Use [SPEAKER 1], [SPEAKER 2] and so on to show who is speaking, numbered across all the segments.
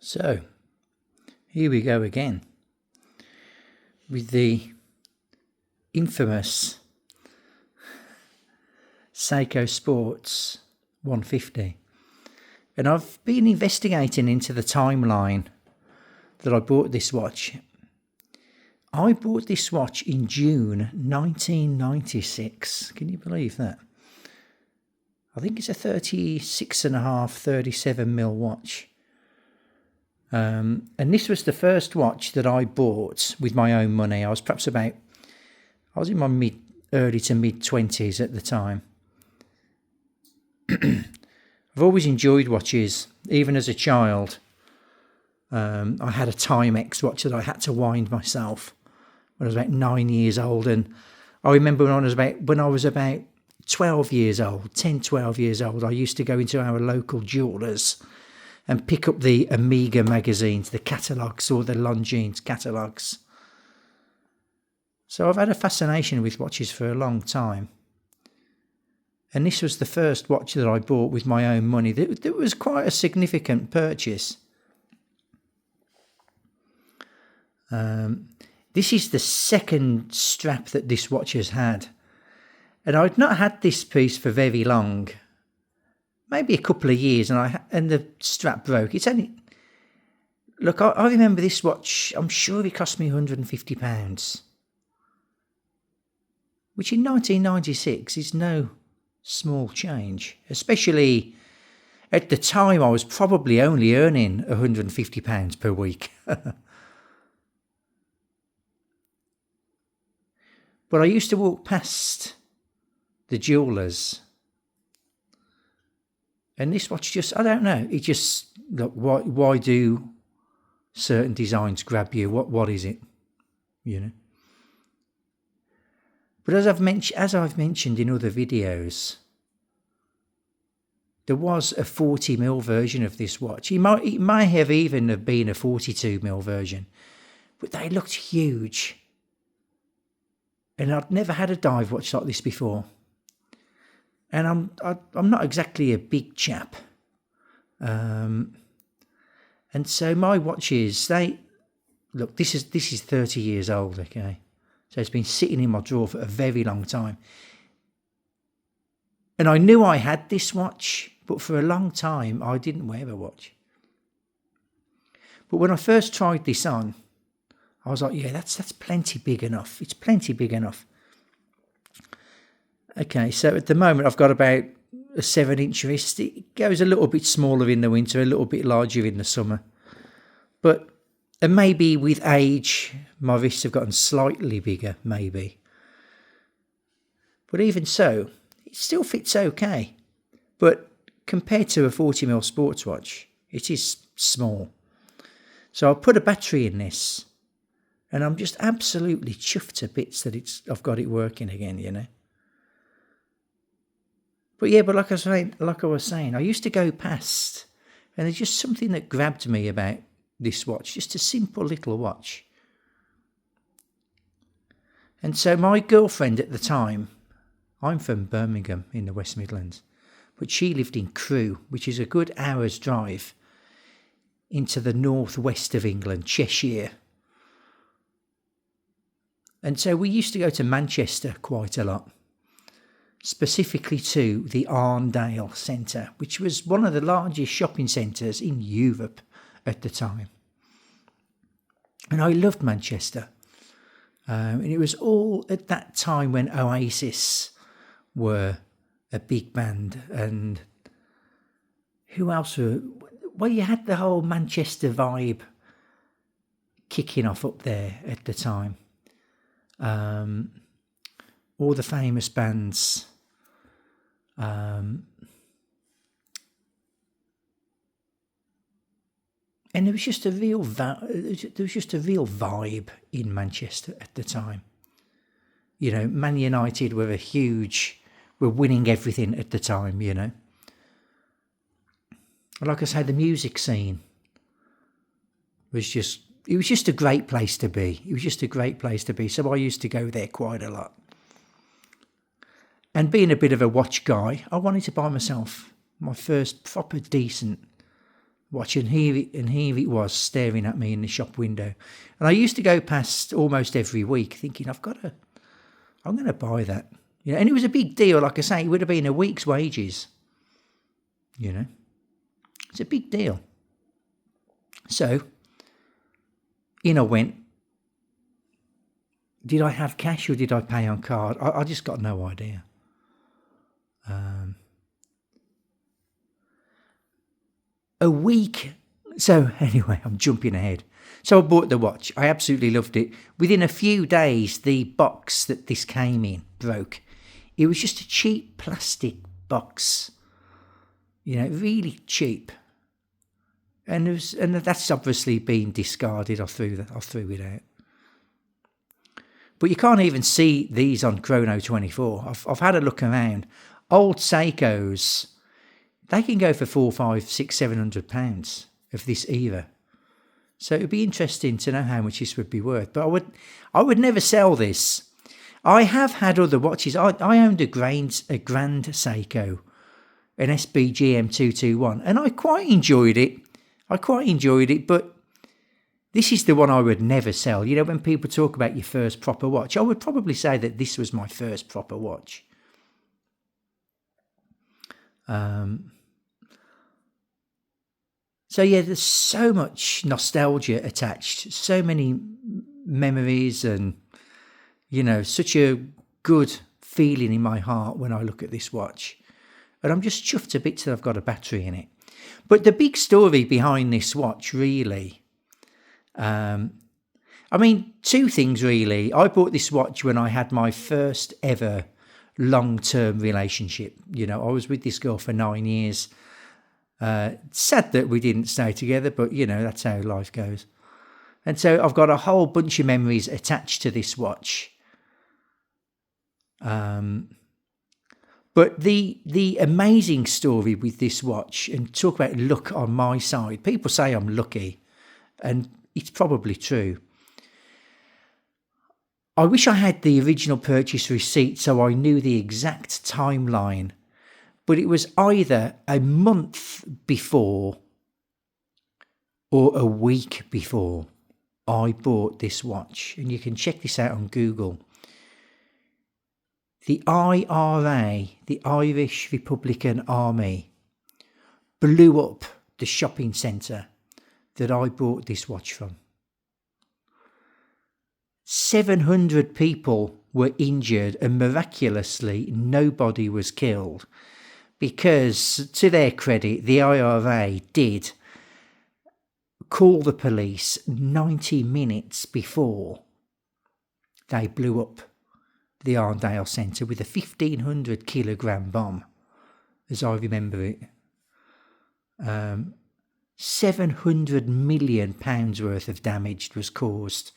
[SPEAKER 1] So, here we go again with the infamous Seiko Sports 150. And I've been investigating into the timeline that I bought this watch. I bought this watch in June 1996. Can you believe that? I think it's a 36.5, 37mm watch. And this was the first watch that I bought with my own money. I was in my early to mid 20s at the time. I've always enjoyed watches, even as a child. I had a Timex watch that I had to wind myself when I was about 9 years old, and I remember when I was about 12 years old, 10, 12 years old, I used to go into our local jewellers and pick up the Amiga magazines, the catalogues, or the Longines catalogues. So I've had a fascination with watches for a long time. And this was the first watch that I bought with my own money. That was quite a significant purchase. This is the second strap that this watch has had. And I'd not had this piece for very long. Maybe a couple of years, and the strap broke. It's only... Look, I remember this watch, I'm sure it cost me £150. Which in 1996 is no small change. Especially at the time, I was probably only earning £150 per week. But I used to walk past the jewellers, and this watch just, I don't know, it just, look, why do certain designs grab you? What is it? You know? But as I've mentioned in other videos, there was a 40mm version of this watch. It might have even have been a 42mm version, but they looked huge. And I'd never had a dive watch like this before. And I'm not exactly a big chap. And so my watches, this is 30 years old, okay? So it's been sitting in my drawer for a very long time. And I knew I had this watch, but for a long time I didn't wear a watch. But when I first tried this on, I was like, yeah, that's plenty big enough. It's plenty big enough. Okay, so at the moment I've got about a 7-inch wrist. It goes a little bit smaller in the winter, a little bit larger in the summer. And maybe with age, my wrists have gotten slightly bigger, maybe. But even so, it still fits okay. But compared to a 40mm sports watch, it is small. So I'll put a battery in this, and I'm just absolutely chuffed to bits that I've got it working again, you know. But yeah, like I was saying, I used to go past, and there's just something that grabbed me about this watch, just a simple little watch. And so my girlfriend at the time, I'm from Birmingham in the West Midlands, but she lived in Crewe, which is a good hour's drive into the northwest of England, Cheshire. And so we used to go to Manchester quite a lot, specifically to the Arndale Centre, which was one of the largest shopping centres in Europe at the time. And I loved Manchester. And it was all at that time when Oasis were a big band. And who else were... Well, you had the whole Manchester vibe kicking off up there at the time. All the famous bands. And there was just a real vibe in Manchester at the time. You know, Man United were winning everything at the time, you know. Like I say, the music scene was just a great place to be. It was just a great place to be. So I used to go there quite a lot. And being a bit of a watch guy, I wanted to buy myself my first proper decent watch, and here it was staring at me in the shop window. And I used to go past almost every week thinking, I'm going to buy that. And it was a big deal. Like I say, it would have been a week's wages. It's a big deal. So, in I went. Did I have cash or did I pay on card? I just got no idea. A week. So anyway, I'm jumping ahead. So I bought the watch. I absolutely loved it. Within a few days, the box that this came in broke. It was just a cheap plastic box. Really cheap. And that's obviously been discarded. I threw it out. But you can't even see these on Chrono24. I've had a look around. Old Seikos, they can go for £400, £500, £600, £700 of this era. So it'd be interesting to know how much this would be worth. But I would never sell this. I have had other watches. I owned a Grand Seiko, an SBG M221, and I quite enjoyed it. But this is the one I would never sell. When people talk about your first proper watch, I would probably say that this was my first proper watch. So yeah, there's so much nostalgia attached, so many memories, and such a good feeling in my heart when I look at this watch. And I'm just chuffed a bit that I've got a battery in it. But the big story behind this watch, really, two things really. I bought this watch when I had my first ever long-term relationship. I was with this girl for 9 years. Sad that we didn't stay together, but that's how life goes. And so I've got a whole bunch of memories attached to this watch. But the amazing story with this watch, and talk about luck on my side. People say I'm lucky, and it's probably true. I wish I had the original purchase receipt so I knew the exact timeline, but it was either a month before or a week before I bought this watch. And you can check this out on Google. The IRA, the Irish Republican Army, blew up the shopping centre that I bought this watch from. 700 people were injured, and miraculously nobody was killed, because, to their credit, the IRA did call the police 90 minutes before they blew up the Arndale Centre with a 1,500 kilogram bomb, as I remember it. £700 million worth of damage was caused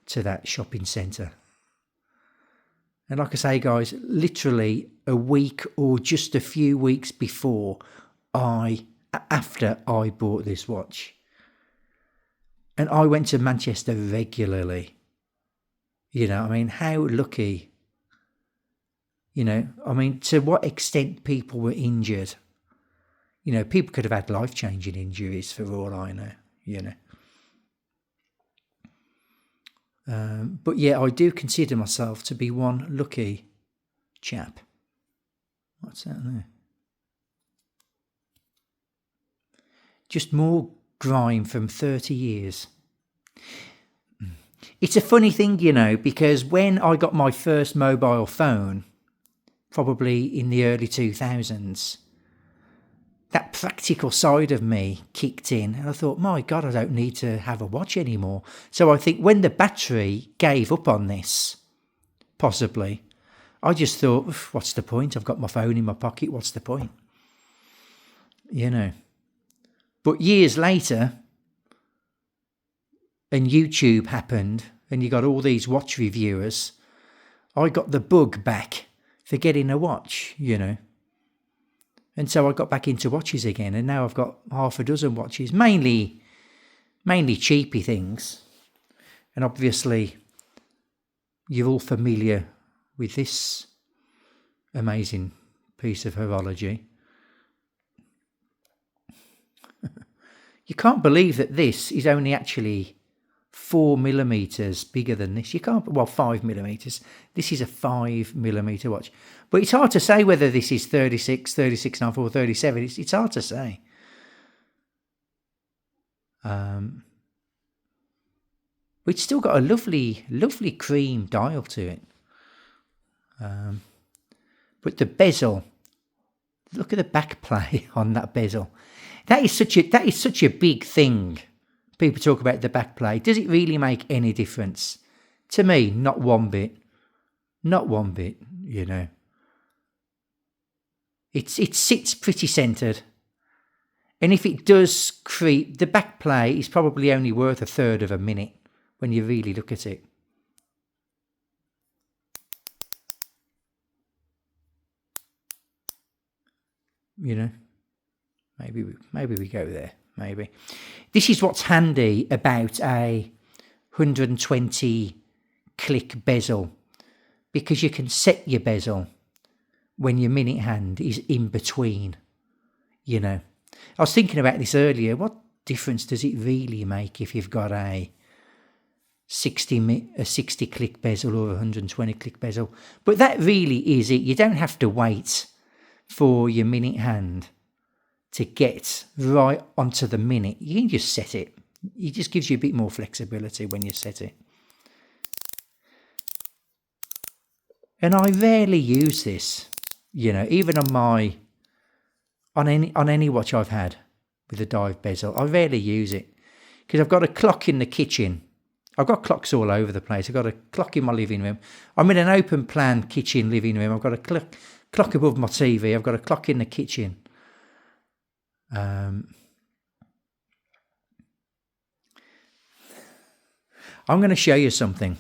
[SPEAKER 1] to that shopping centre. And like I say, guys, literally a week or just a few weeks after I bought this watch. And I went to Manchester regularly. How lucky. To what extent people were injured. People could have had life-changing injuries for all I know, But yeah, I do consider myself to be one lucky chap. What's that there? Just more grime from 30 years. It's a funny thing, because when I got my first mobile phone, probably in the early 2000s, that practical side of me kicked in, and I thought, my God, I don't need to have a watch anymore. So I think when the battery gave up on this, possibly, I just thought, what's the point? I've got my phone in my pocket, what's the point? But years later, and YouTube happened, and you got all these watch reviewers, I got the bug back for getting a watch, And so I got back into watches again, and now I've got half a dozen watches, mainly cheapy things. And obviously, you're all familiar with this amazing piece of horology. You can't believe that this is only actually 4mm bigger than this. You can't, well, 5mm. This is a 5mm watch. But it's hard to say whether this is 36, 36.5 or 37. It's hard to say. But it's still got a lovely, lovely cream dial to it. But the bezel, look at the back play on that bezel. That is such a big thing. People talk about the back play. Does it really make any difference? To me, not one bit. Not one bit, you know. It sits pretty centred. And if it does creep, the back play is probably only worth 1/3 of a minute when you really look at it. You know, maybe we go there. Maybe this is what's handy about a 120 click bezel, because you can set your bezel when your minute hand is in between. You know, I was thinking about this earlier. What difference does it really make if you've got a 60 click bezel or a 120 click bezel? But that really is it. You don't have to wait for your minute hand to get right onto the minute. You can just set it. It just gives you a bit more flexibility when you set it. And I rarely use this, you know, even on any watch I've had with a dive bezel. I rarely use it because I've got a clock in the kitchen. I've got clocks all over the place. I've got a clock in my living room. I'm in an open plan kitchen living room. I've got a clock above my TV. I've got a clock in the kitchen. I'm going to show you something.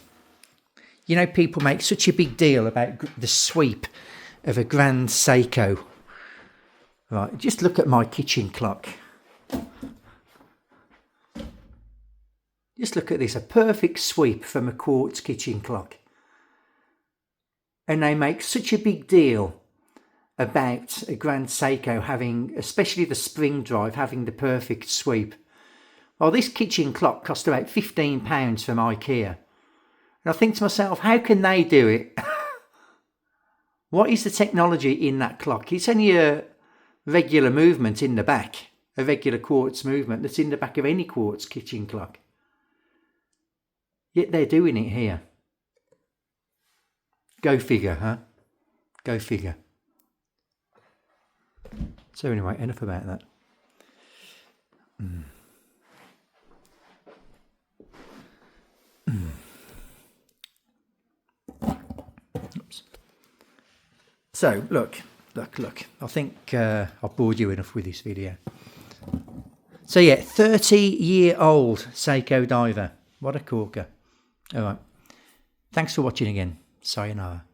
[SPEAKER 1] You know, people make such a big deal about the sweep of a Grand Seiko. Right, just look at my kitchen clock. Just look at this, a perfect sweep from a quartz kitchen clock. And they make such a big deal about a Grand Seiko having, especially the spring drive, having the perfect sweep. Well, this kitchen clock cost about £15 from IKEA. And I think to myself, how can they do it? What is the technology in that clock? It's only a regular movement in the back, a regular quartz movement that's in the back of any quartz kitchen clock. Yet they're doing it here. Go figure, huh? Go figure. So anyway, enough about that. Oops. So look. I think I've bored you enough with this video. So yeah, 30-year-old Seiko diver. What a corker. All right. Thanks for watching again. Sayonara.